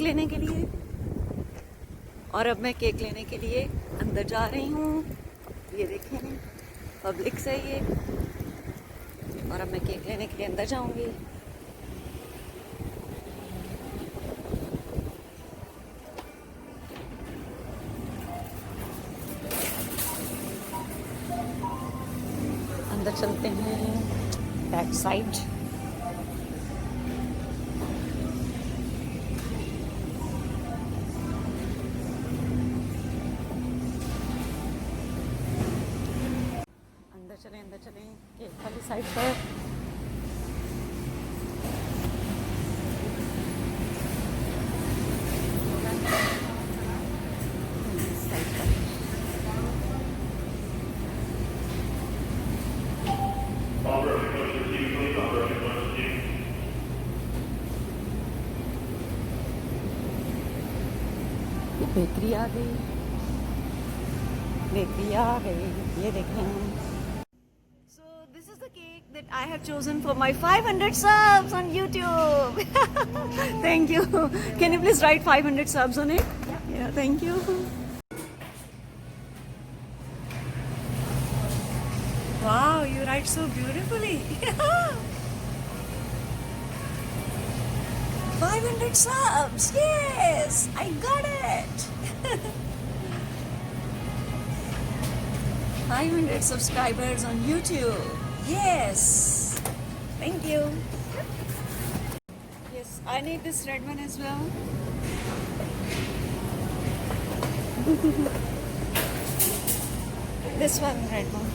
Cake लेने के लिए। और अब मैं केक लेने के लिए अंदर जा रही हूँ। ये देखें, पब्लिक से ये। और अब मैं केक लेने के लिए अंदर जाऊंगी। अंदर चलते हैं बैक साइड। अंदर चलें केक वाली साइड पर। बेकरी आ गई, बेकरी आ गई। ये देखें। So this is the cake that I have chosen for my 500 subs on YouTube. Thank you. Can you please write 500 subs on it? Yeah, thank you. Wow, you write so beautifully. 500 subs. Yes, I got it. 500 subscribers on YouTube. Yes. Thank you. Yes, I need this red one as well. This one, red one.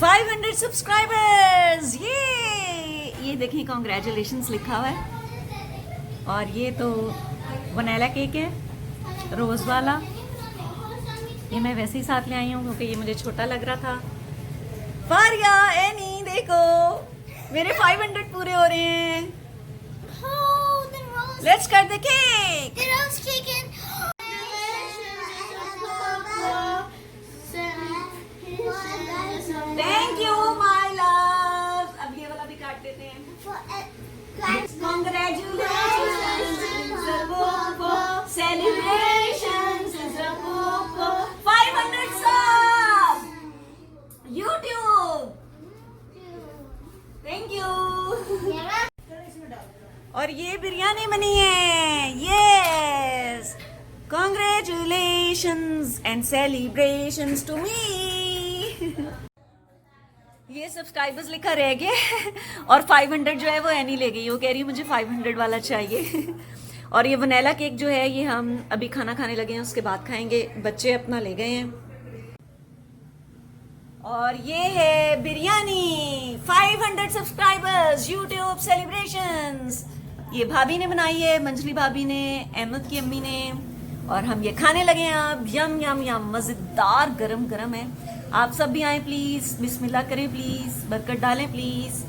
Five 500 subscribers. ये देखें, congratulations लिखा हुआ है। और ये तो vanilla cake है, रोज वाला। ये मैं वैसे ही साथ ले आई हूँ क्योंकि ये मुझे छोटा लग रहा था। फारिया, एनी, देखो मेरे 500 पूरे हो रहे हैं। Let's cut the cake. Thank you my love. अब ये वाला भी काट देते हैं। Congratulations, celebrations, 500 subs, YouTube. Thank you. और ये बिरयानी बनी है। Yes. Congratulations and celebrations to me. ये सब्सक्राइबर्स लिखा रह गया और 500 जो है वो एनी ले गई। वो कह रही है मुझे 500 वाला चाहिए। और ये वनीला केक जो है ये हम अभी खाना खाने लगे हैं, उसके बाद खाएंगे। बच्चे अपना ले गए हैं। और ये है बिरयानी। 500 subscribers, YouTube celebrations. ये भाभी ने बनाई है, मंजली भाभी ने, अहमद की अम्मी ने। और हम ये खाने लगे हैं अब। यम यम यम, मजेदार गरम गरम है। आप सब भी आए प्लीज, बिस्मिल्लाह करें प्लीज, बरकत डालें प्लीज,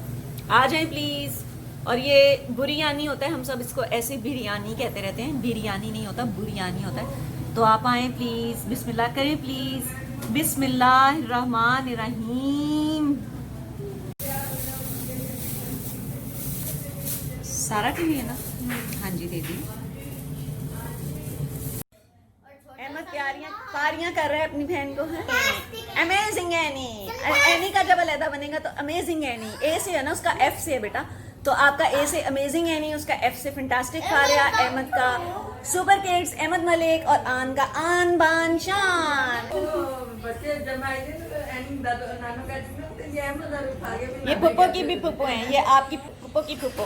आ जाएं प्लीज। और ये बुरियानी होता है, हम सब इसको ऐसे बिरयानी कहते रहते हैं। बिरयानी नहीं होता, बुरियानी होता है। तो आप आए प्लीज, बिस्मिल्लाह करें प्लीज। बिस्मिल्लाहिर्रहमानिर्रहीम। सारा के लिए ना? हाँ जी दे दी। अहमद पारियां कर रहा है अपनी बहन को। है अमेजिंग एनी। एनी का जब अलहदा बनेगा तो अमेजिंग एनी। ए से है ना, उसका एफ से है बेटा। तो आपका ए से अमेजिंग एनी, उसका एफ से फैंटास्टिक फारिया, अहमद का सुपर किड्स, अहमद मलिक, और आन का आन बान शान। ये पुप्पो की भी पुप्पो है, ये आपकी पुप्पो की पुप्पो।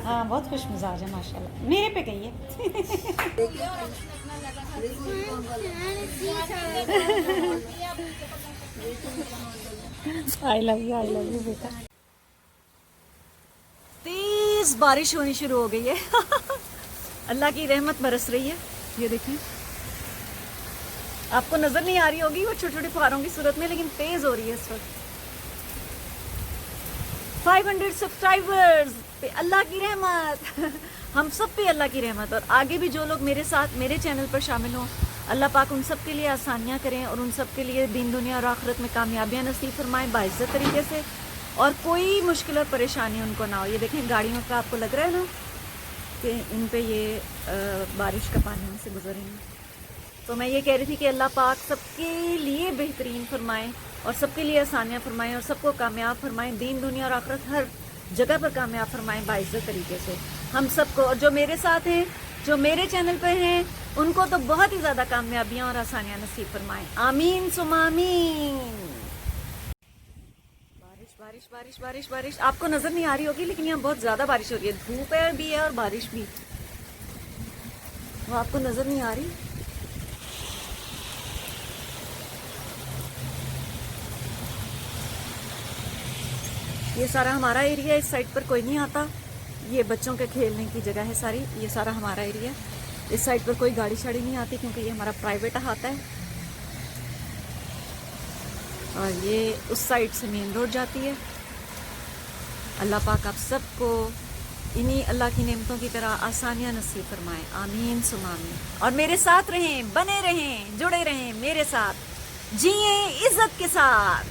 हाँ बहुत खुश मिजाज है माशाल्लाह। मेरे पे गई है। आई लव यू बेटा। तेज बारिश होनी शुरू हो गई है। अल्लाह की रहमत बरस रही है। ये देखें, आपको नजर नहीं आ रही होगी वो छोटे छोटे फुहारों की सूरत में, लेकिन तेज हो रही है इस वक्त। 500 सब्सक्राइबर्स पे अल्लाह की रहमत। हम सब पे अल्लाह की रहमत, और आगे भी जो लोग मेरे साथ मेरे चैनल पर शामिल हों, अल्लाह पाक उन सब के लिए आसानियाँ करें और उन सब के लिए दीन दुनिया और आखिरत में कामयाबियाँ नसीब फरमाएं बाइज्जत तरीके से, और कोई मुश्किल और परेशानी उनको ना हो। ये देखें गाड़ियों का आपको लग रहा है ना कि इन पे ये बारिश का पानी इनसे गुजरेंगे। तो मैं ये कह रही थी कि अल्लाह पाक सबके लिए बेहतरीन फरमाएं और सबके लिए आसानियाँ फरमाएं और सबको कामयाब फरमाएं, दीन दुनिया और आखिरत हर जगह पर कामयाब फरमाएं बाइज्जत तरीके से हम सबको। और जो मेरे साथ हैं, जो मेरे चैनल पर हैं, उनको तो बहुत ही ज़्यादा कामयाबियाँ और आसानियाँ नसीब फरमाएं। आमीन सुमा आमीन। बारिश बारिश बारिश बारिश बारिश आपको नज़र नहीं आ रही होगी, लेकिन यहाँ बहुत ज़्यादा बारिश हो रही है, धूप भी है और बारिश भी। वो आपको नज़र नहीं आ रही? ये सारा हमारा एरिया, इस साइड पर कोई नहीं आता, ये बच्चों के खेलने की जगह है सारी, ये सारा हमारा एरिया। इस साइड पर कोई गाड़ी शाड़ी नहीं आती क्योंकि ये हमारा प्राइवेट अहाता है, और ये उस साइड से मेन रोड जाती है। अल्लाह पाक आप सबको इन्हीं अल्लाह की नेमतों की तरह आसानियाँ नसीब फरमाएं। आमीन सुमा आमीन। और मेरे साथ रहें, बने रहें, जुड़े रहें मेरे साथ, जिए इज्जत के साथ।